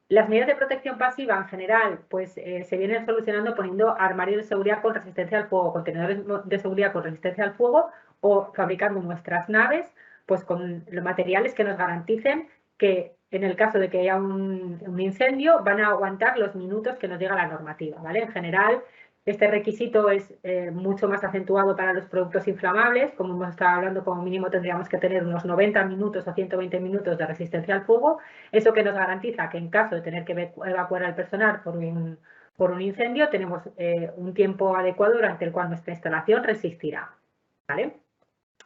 Las medidas de protección pasiva, en general, pues se vienen solucionando poniendo armarios de seguridad con resistencia al fuego, contenedores de seguridad con resistencia al fuego o fabricando nuestras naves pues con los materiales que nos garanticen que en el caso de que haya un incendio van a aguantar los minutos que nos diga la normativa, ¿vale? En general, Este requisito es mucho más acentuado para los productos inflamables. Como hemos estado hablando, como mínimo tendríamos que tener unos 90 minutos o 120 minutos de resistencia al fuego. Eso que nos garantiza que en caso de tener que evacuar al personal por un incendio, tenemos un tiempo adecuado durante el cual nuestra instalación resistirá. ¿Vale?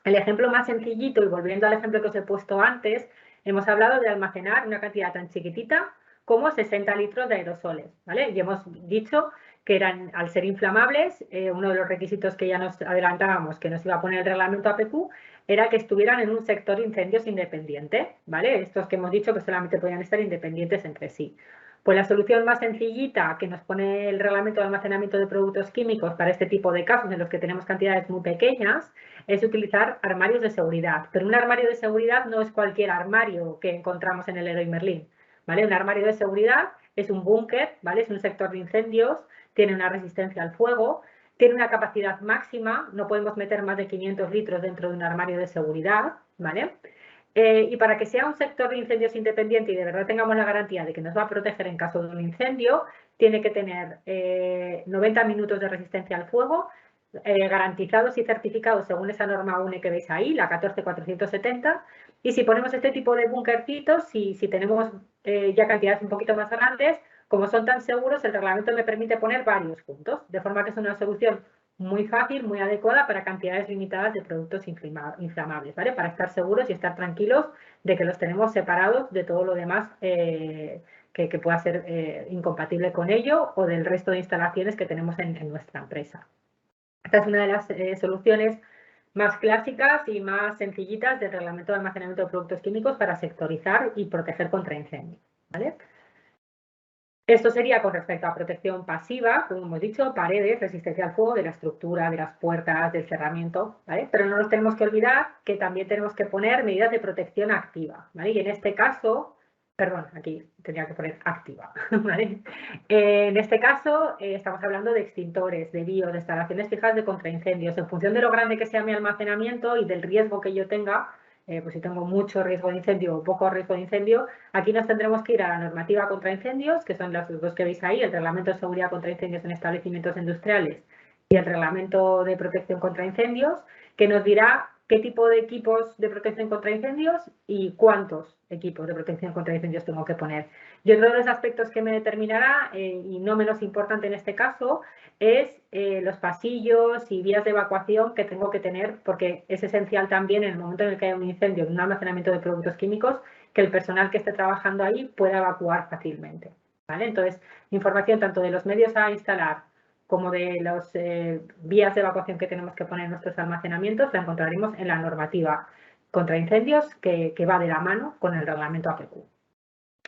El ejemplo más sencillito, y volviendo al ejemplo que os he puesto antes, hemos hablado de almacenar una cantidad tan chiquitita como 60 litros de aerosoles, ¿vale? Y hemos dicho que eran, al ser inflamables, uno de los requisitos que ya nos adelantábamos que nos iba a poner el reglamento APQ era que estuvieran en un sector de incendios independiente, ¿vale? Estos que hemos dicho que solamente podían estar independientes entre sí. Pues la solución más sencillita que nos pone el reglamento de almacenamiento de productos químicos para este tipo de casos en los que tenemos cantidades muy pequeñas es utilizar armarios de seguridad. Pero un armario de seguridad no es cualquier armario que encontramos en el Leroy Merlin, ¿vale? Un armario de seguridad es un búnker, ¿vale? Es un sector de incendios, tiene una resistencia al fuego, tiene una capacidad máxima, no podemos meter más de 500 litros dentro de un armario de seguridad, ¿vale? Y para que sea un sector de incendios independiente y de verdad tengamos la garantía de que nos va a proteger en caso de un incendio, tiene que tener 90 minutos de resistencia al fuego, garantizados y certificados según esa norma UNE que veis ahí, la 14470. Y si ponemos este tipo de bunkercitos, si tenemos ya cantidades un poquito más grandes, como son tan seguros, el reglamento me permite poner varios juntos, de forma que es una solución muy fácil, muy adecuada para cantidades limitadas de productos inflamables, ¿vale? Para estar seguros y estar tranquilos de que los tenemos separados de todo lo demás que pueda ser incompatible con ello o del resto de instalaciones que tenemos en nuestra empresa. Esta es una de las soluciones más clásicas y más sencillitas del reglamento de almacenamiento de productos químicos para sectorizar y proteger contra incendios, ¿vale? Esto sería con respecto a protección pasiva, como hemos dicho, paredes, resistencia al fuego, de la estructura, de las puertas, del cerramiento, ¿vale? Pero no nos tenemos que olvidar que también tenemos que poner medidas de protección activa, ¿vale? Y en este caso, perdón, aquí tendría que poner activa, ¿vale? En este caso estamos hablando de extintores, de de instalaciones fijas de contraincendios. En función de lo grande que sea mi almacenamiento y del riesgo que yo tenga, pues si tengo mucho riesgo de incendio o poco riesgo de incendio, aquí nos tendremos que ir a la normativa contra incendios, que son los dos que veis ahí, el reglamento de seguridad contra incendios en establecimientos industriales y el reglamento de protección contra incendios, que nos dirá qué tipo de equipos de protección contra incendios y cuántos equipos de protección contra incendios tengo que poner. Y otro de los aspectos que me determinará, y no menos importante en este caso, es los pasillos y vías de evacuación que tengo que tener, porque es esencial también en el momento en el que haya un incendio en un almacenamiento de productos químicos, que el personal que esté trabajando ahí pueda evacuar fácilmente, ¿vale? Entonces, información tanto de los medios a instalar como de las vías de evacuación que tenemos que poner en nuestros almacenamientos, la encontraremos en la normativa contra incendios que va de la mano con el reglamento APQ.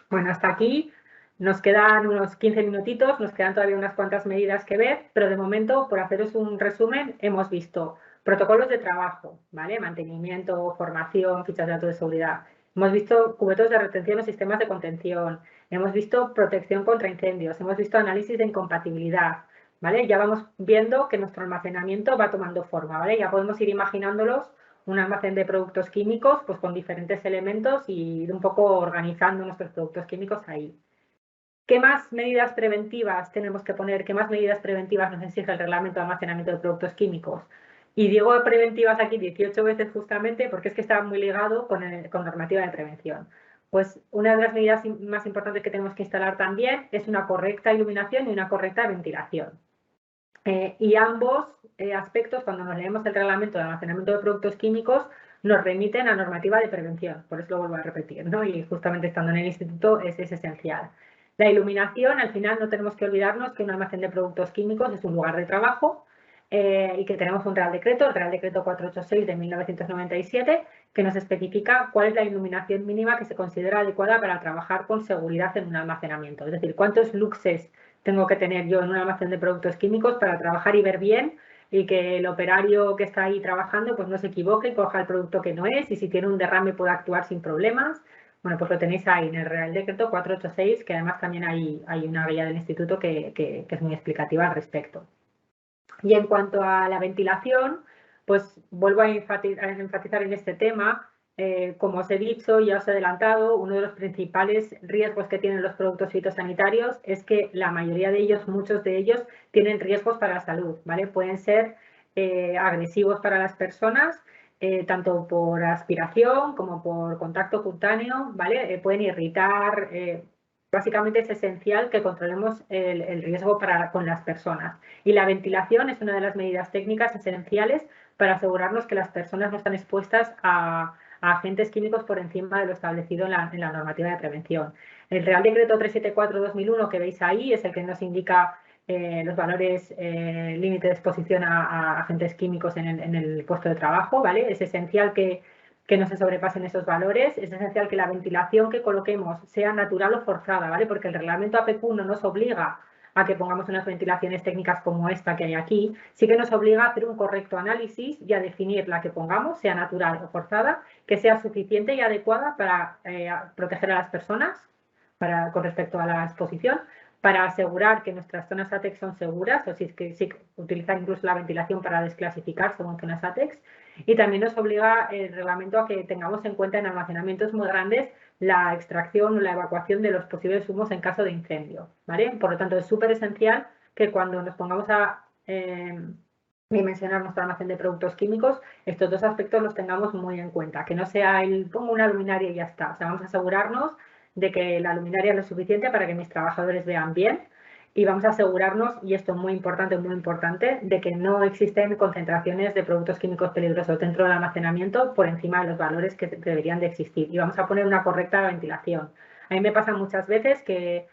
Bueno, hasta aquí nos quedan unos 15 minutitos, nos quedan todavía unas cuantas medidas que ver, pero de momento, por haceros un resumen, hemos visto protocolos de trabajo, ¿vale? Mantenimiento, formación, fichas de datos de seguridad. Hemos visto cubetos de retención o sistemas de contención. Hemos visto protección contra incendios. Hemos visto análisis de incompatibilidad, ¿vale? Ya vamos viendo que nuestro almacenamiento va tomando forma, ¿vale? Ya podemos ir imaginándolos un almacén de productos químicos pues con diferentes elementos y ir un poco organizando nuestros productos químicos ahí. ¿Qué más medidas preventivas tenemos que poner? ¿Qué más medidas preventivas nos exige el reglamento de almacenamiento de productos químicos? Y digo preventivas aquí 18 veces justamente porque es que está muy ligado con normativa de prevención. Pues una de las medidas más importantes que tenemos que instalar también es una correcta iluminación y una correcta ventilación. Y ambos aspectos, cuando nos leemos el reglamento de almacenamiento de productos químicos, nos remiten a normativa de prevención, por eso lo vuelvo a repetir, ¿no? Y justamente estando en el instituto es esencial. La iluminación, al final no tenemos que olvidarnos que un almacén de productos químicos es un lugar de trabajo y que tenemos un Real Decreto, el Real Decreto 486 de 1997, que nos especifica cuál es la iluminación mínima que se considera adecuada para trabajar con seguridad en un almacenamiento. Es decir, cuántos luxes tengo que tener yo en un almacén de productos químicos para trabajar y ver bien y que el operario que está ahí trabajando pues no se equivoque y coja el producto que no es y si tiene un derrame pueda actuar sin problemas. Bueno, pues lo tenéis ahí en el Real Decreto 486, que además también hay una guía del instituto que es muy explicativa al respecto. Y en cuanto a la ventilación, pues vuelvo a enfatizar en este tema como os he dicho, ya os he adelantado, uno de los principales riesgos que tienen los productos fitosanitarios es que la mayoría de ellos, muchos de ellos, tienen riesgos para la salud, ¿vale? Pueden ser agresivos para las personas, tanto por aspiración como por contacto cutáneo, ¿vale? Pueden irritar. Básicamente es esencial que controlemos el riesgo con las personas. Y la ventilación es una de las medidas técnicas esenciales para asegurarnos que las personas no están expuestas a agentes químicos por encima de lo establecido en la normativa de prevención. El Real Decreto 374/2001 que veis ahí es el que nos indica los valores límite de exposición a agentes químicos en el puesto de trabajo, ¿vale? Es esencial que no se sobrepasen esos valores, es esencial que la ventilación que coloquemos sea natural o forzada, ¿vale? Porque el reglamento APQ no nos obliga a que pongamos unas ventilaciones técnicas como esta que hay aquí, sí que nos obliga a hacer un correcto análisis y a definir la que pongamos, sea natural o forzada, que sea suficiente y adecuada para proteger a las personas con respecto a la exposición, para asegurar que nuestras zonas ATEX son seguras, o si es que sí, utilizar incluso la ventilación para desclasificar según zonas ATEX, y también nos obliga el reglamento a que tengamos en cuenta en almacenamientos muy grandes la extracción o la evacuación de los posibles humos en caso de incendio, ¿vale? Por lo tanto, es súper esencial que cuando nos pongamos a dimensionar nuestro almacén de productos químicos, estos dos aspectos los tengamos muy en cuenta, que no sea pongo una luminaria y ya está, o sea, vamos a asegurarnos de que la luminaria es lo suficiente para que mis trabajadores vean bien y vamos a asegurarnos, y esto es muy importante, de que no existen concentraciones de productos químicos peligrosos dentro del almacenamiento por encima de los valores que deberían de existir y vamos a poner una correcta ventilación. A mí me pasa muchas veces que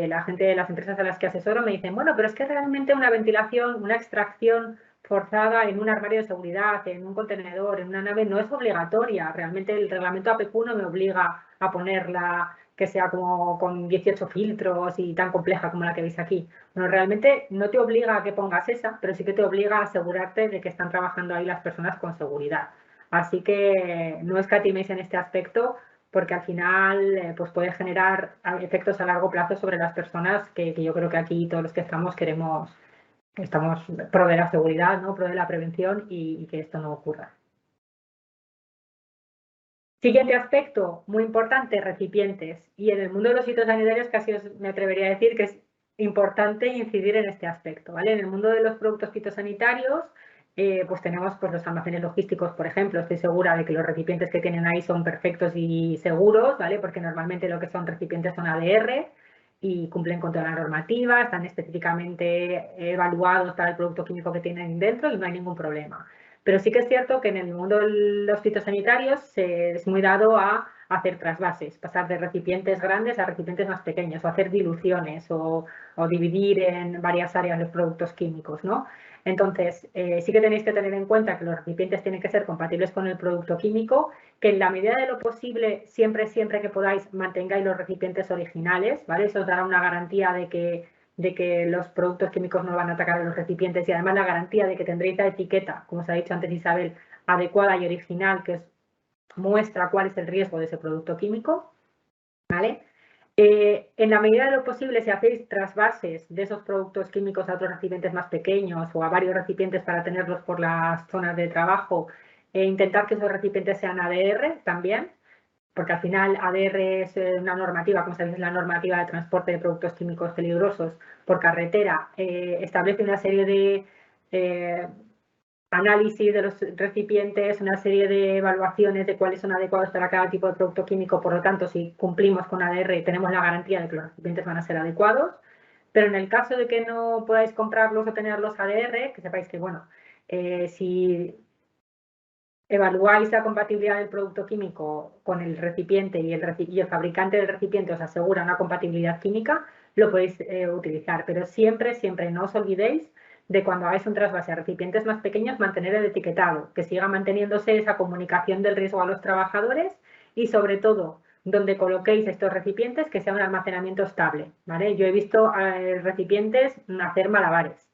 la gente de las empresas a las que asesoro me dicen, bueno, pero es que realmente una ventilación, una extracción forzada en un armario de seguridad, en un contenedor, en una nave, no es obligatoria. Realmente el reglamento APQ no me obliga a ponerla que sea como con 18 filtros y tan compleja como la que veis aquí. Bueno, realmente no te obliga a que pongas esa, pero sí que te obliga a asegurarte de que están trabajando ahí las personas con seguridad. Así que no escatiméis en este aspecto porque al final pues puede generar efectos a largo plazo sobre las personas que yo creo que aquí todos los que estamos estamos pro de la seguridad, ¿no? Pro de la prevención y que esto no ocurra. Siguiente aspecto, muy importante, recipientes. Y en el mundo de los fitosanitarios casi me atrevería a decir que es importante incidir en este aspecto, ¿vale? En el mundo de los productos fitosanitarios, pues tenemos pues, los almacenes logísticos, por ejemplo. Estoy segura de que los recipientes que tienen ahí son perfectos y seguros, ¿vale? Porque normalmente lo que son recipientes son ADR y cumplen con toda la normativa, están específicamente evaluados para el producto químico que tienen dentro y no hay ningún problema. Pero sí que es cierto que en el mundo de los fitosanitarios es muy dado a hacer trasvases, pasar de recipientes grandes a recipientes más pequeños, o hacer diluciones, o dividir en varias áreas los productos químicos, ¿no? Entonces, sí que tenéis que tener en cuenta que los recipientes tienen que ser compatibles con el producto químico, que en la medida de lo posible, siempre que podáis, mantengáis los recipientes originales, ¿vale? Eso os dará una garantía de que los productos químicos no van a atacar a los recipientes y además la garantía de que tendréis la etiqueta, como os ha dicho antes Isabel, adecuada y original, que muestra cuál es el riesgo de ese producto químico, ¿vale? En la medida de lo posible, si hacéis trasvases de esos productos químicos a otros recipientes más pequeños o a varios recipientes para tenerlos por las zonas de trabajo, intentar que esos recipientes sean ADR también, porque al final ADR es una normativa, como sabéis, es la normativa de transporte de productos químicos peligrosos por carretera, establece una serie de análisis de los recipientes, una serie de evaluaciones de cuáles son adecuados para cada tipo de producto químico, por lo tanto, si cumplimos con ADR, tenemos la garantía de que los recipientes van a ser adecuados, pero en el caso de que no podáis comprarlos o tenerlos ADR, que sepáis que, bueno, si evaluáis la compatibilidad del producto químico con el recipiente y el fabricante del recipiente os asegura una compatibilidad química, lo podéis utilizar. Pero siempre no os olvidéis de cuando hagáis un trasvase a recipientes más pequeños, mantener el etiquetado, que siga manteniéndose esa comunicación del riesgo a los trabajadores y, sobre todo, donde coloquéis estos recipientes, que sea un almacenamiento estable, ¿vale? Yo he visto recipientes hacer malabares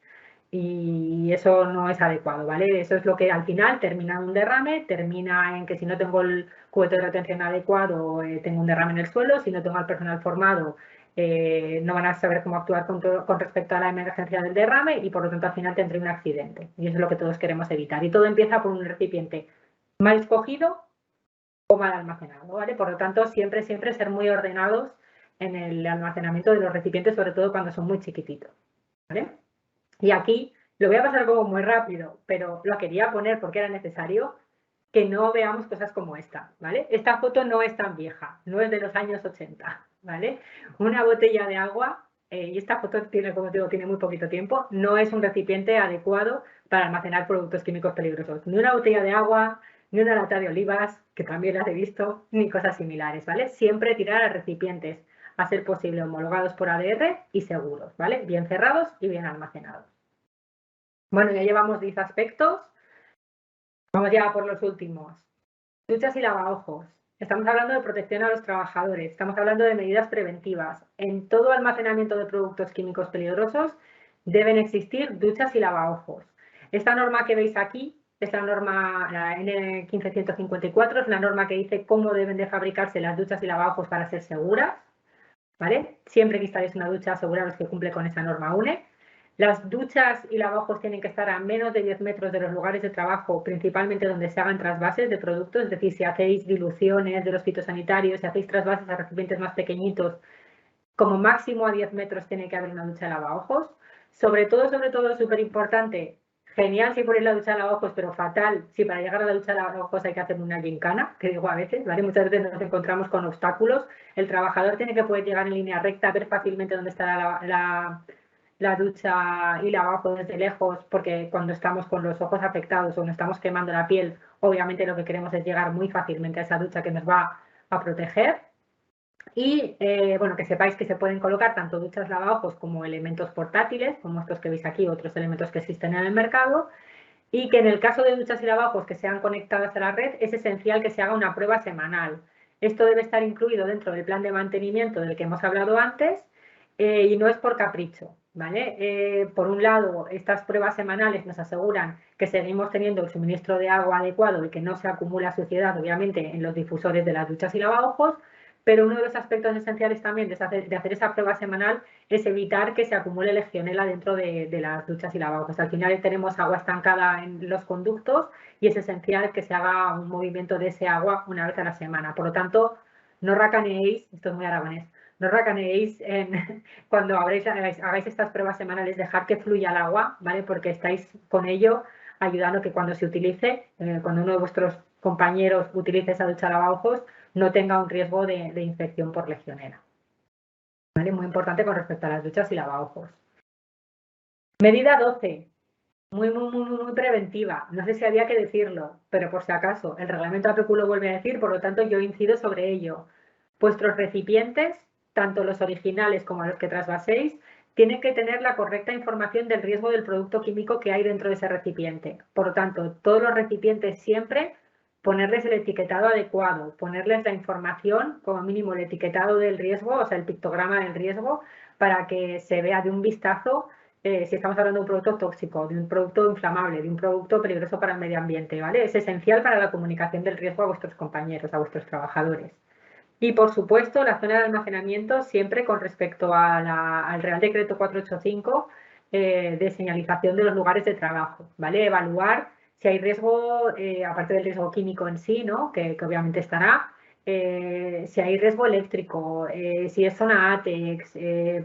y eso no es adecuado, ¿vale? Eso es lo que al final termina en un derrame, termina en que si no tengo el cubete de retención adecuado, tengo un derrame en el suelo, si no tengo al personal formado, no van a saber cómo actuar con respecto a la emergencia del derrame y por lo tanto al final tendré un accidente. Y eso es lo que todos queremos evitar. Y todo empieza por un recipiente mal escogido o mal almacenado, ¿vale? Por lo tanto, siempre ser muy ordenados en el almacenamiento de los recipientes, sobre todo cuando son muy chiquititos, ¿vale? Y aquí lo voy a pasar como muy rápido, pero lo quería poner porque era necesario que no veamos cosas como esta, ¿vale? Esta foto no es tan vieja, no es de los años 80, ¿vale? Una botella de agua, y esta foto tiene, como digo, tiene muy poquito tiempo, no es un recipiente adecuado para almacenar productos químicos peligrosos. Ni una botella de agua, ni una lata de olivas, que también las he visto, ni cosas similares, ¿vale? Siempre tirar a recipientes, a ser posible, homologados por ADR y seguros, ¿vale? Bien cerrados y bien almacenados. Bueno, ya llevamos 10 aspectos. Vamos ya por los últimos. Duchas y lavaojos. Estamos hablando de protección a los trabajadores, estamos hablando de medidas preventivas. En todo almacenamiento de productos químicos peligrosos deben existir duchas y lavaojos. Esta norma que veis aquí es la norma, la N15154, es la norma que dice cómo deben de fabricarse las duchas y lavaojos para ser seguras, ¿vale? Siempre que instaléis una ducha, aseguraros que cumple con esa norma UNE. Las duchas y lavabos tienen que estar a menos de 10 metros de los lugares de trabajo, principalmente donde se hagan trasvases de productos, es decir, si hacéis diluciones de los fitosanitarios, si hacéis trasvases a recipientes más pequeñitos, como máximo a 10 metros tiene que haber una ducha de lavaojos. Sobre todo, es súper importante, genial si ponéis la ducha de lavaojos, pero fatal si para llegar a la ducha de lavaojos hay que hacer una gincana, que digo a veces, ¿vale? Muchas veces nos encontramos con obstáculos. El trabajador tiene que poder llegar en línea recta, ver fácilmente dónde está la ducha y lavabo desde lejos, porque cuando estamos con los ojos afectados o nos estamos quemando la piel, obviamente lo que queremos es llegar muy fácilmente a esa ducha que nos va a proteger. Y bueno, que sepáis que se pueden colocar tanto duchas lavabos como elementos portátiles, como estos que veis aquí, otros elementos que existen en el mercado, y que en el caso de duchas y lavabos que sean conectadas a la red es esencial que se haga una prueba semanal. Esto debe estar incluido dentro del plan de mantenimiento del que hemos hablado antes y no es por capricho, ¿vale? Por un lado, estas pruebas semanales nos aseguran que seguimos teniendo el suministro de agua adecuado y que no se acumula suciedad, obviamente, en los difusores de las duchas y lavabos, pero uno de los aspectos esenciales también de hacer esa prueba semanal es evitar que se acumule legionela dentro de las duchas y lavabos. Al final tenemos agua estancada en los conductos y es esencial que se haga un movimiento de ese agua una vez a la semana. Por lo tanto, no racaneéis, esto es muy aragonés, no racaneéis cuando hagáis estas pruebas semanales, dejar que fluya el agua, ¿vale? Porque estáis con ello ayudando que cuando se utilice, cuando uno de vuestros compañeros utilice esa ducha lavabos, no tenga un riesgo de infección por legionela. ¿Vale? Muy importante con respecto a las duchas y lavaojos. Medida 12. Muy preventiva. No sé si había que decirlo, pero por si acaso, el reglamento APQ lo vuelve a decir, por lo tanto yo incido sobre ello. Vuestros recipientes, tanto los originales como los que trasvaséis, tienen que tener la correcta información del riesgo del producto químico que hay dentro de ese recipiente. Por lo tanto, todos los recipientes siempre ponerles el etiquetado adecuado, ponerles la información, como mínimo el etiquetado del riesgo, o sea, el pictograma del riesgo, para que se vea de un vistazo si estamos hablando de un producto tóxico, de un producto inflamable, de un producto peligroso para el medio ambiente, ¿vale? Es esencial para la comunicación del riesgo a vuestros compañeros, a vuestros trabajadores. Y, por supuesto, la zona de almacenamiento siempre con respecto al Real Decreto 485 de señalización de los lugares de trabajo, ¿vale? Evaluar si hay riesgo, aparte del riesgo químico en sí, ¿no? Que obviamente estará, si hay riesgo eléctrico, si es zona ATEX,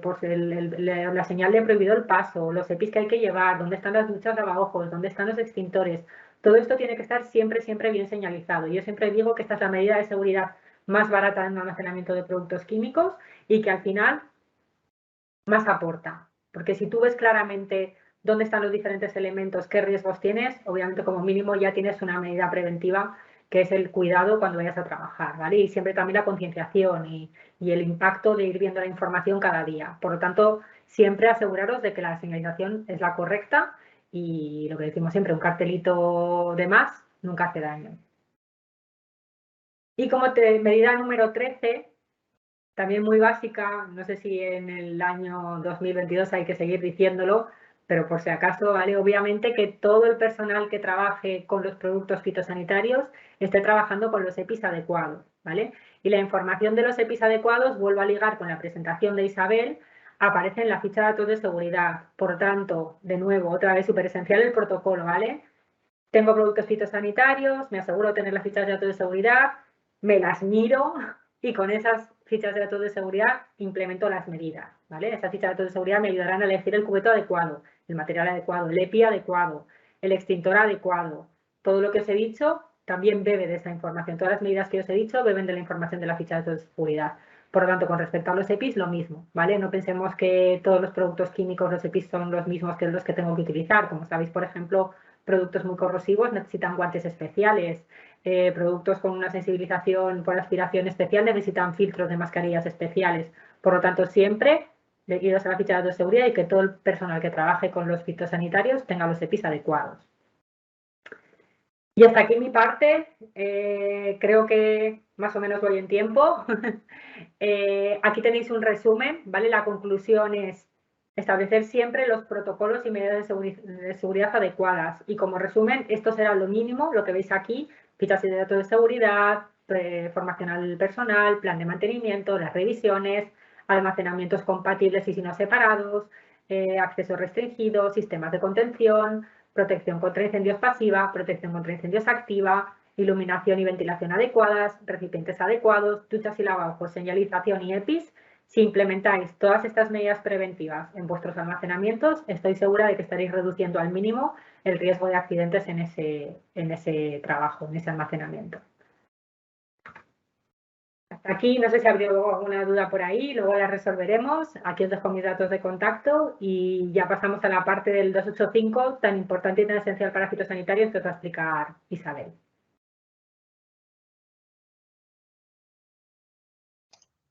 pues la señal de prohibido el paso, los EPIs que hay que llevar, dónde están las duchas lavabos, dónde están los extintores. Todo esto tiene que estar siempre bien señalizado. Yo siempre digo que esta es la medida de seguridad más barata en el almacenamiento de productos químicos y que al final más aporta. Porque si tú ves claramente dónde están los diferentes elementos, qué riesgos tienes, obviamente como mínimo ya tienes una medida preventiva que es el cuidado cuando vayas a trabajar, ¿vale? Y siempre también la concienciación y el impacto de ir viendo la información cada día. Por lo tanto, siempre aseguraros de que la señalización es la correcta y lo que decimos siempre, un cartelito de más nunca hace daño. Y como medida número 13, también muy básica, no sé si en el año 2022 hay que seguir diciéndolo, pero por si acaso, ¿vale? Obviamente que todo el personal que trabaje con los productos fitosanitarios esté trabajando con los EPIs adecuados, ¿vale? Y la información de los EPIs adecuados, vuelvo a ligar con la presentación de Isabel, aparece en la ficha de datos de seguridad. Por tanto, de nuevo, otra vez súper esencial el protocolo, ¿vale? Tengo productos fitosanitarios, me aseguro de tener la ficha de datos de seguridad, me las miro y con esas fichas de datos de seguridad implemento las medidas, ¿vale? Esas fichas de datos de seguridad me ayudarán a elegir el cubeto adecuado, el material adecuado, el EPI adecuado, el extintor adecuado. Todo lo que os he dicho también bebe de esa información. Todas las medidas que os he dicho beben de la información de la ficha de datos de seguridad. Por lo tanto, con respecto a los EPIs, lo mismo, ¿vale? No pensemos que todos los productos químicos, los EPIs son los mismos que los que tengo que utilizar. Como sabéis, por ejemplo, productos muy corrosivos necesitan guantes especiales. Productos con una sensibilización por aspiración especial necesitan filtros de mascarillas especiales. Por lo tanto, siempre iros a la ficha de datos de seguridad y que todo el personal que trabaje con los fitosanitarios tenga los EPIs adecuados. Y hasta aquí mi parte. Creo que más o menos voy en tiempo. Aquí tenéis un resumen, ¿vale? La conclusión es establecer siempre los protocolos y medidas de seguridad adecuadas. Y como resumen, esto será lo mínimo, lo que veis aquí, fichas de datos de seguridad, formación al personal, plan de mantenimiento, las revisiones, almacenamientos compatibles y si no separados, acceso restringido, sistemas de contención, protección contra incendios pasiva, protección contra incendios activa, iluminación y ventilación adecuadas, recipientes adecuados, duchas y lavabos, señalización y EPIs. Si implementáis todas estas medidas preventivas en vuestros almacenamientos, estoy segura de que estaréis reduciendo al mínimo el riesgo de accidentes en ese trabajo, en ese almacenamiento. Hasta aquí, no sé si habría alguna duda por ahí, luego la resolveremos. Aquí os dejo mis datos de contacto y ya pasamos a la parte del 285, tan importante y tan esencial para fitosanitarios que os va a explicar Isabel.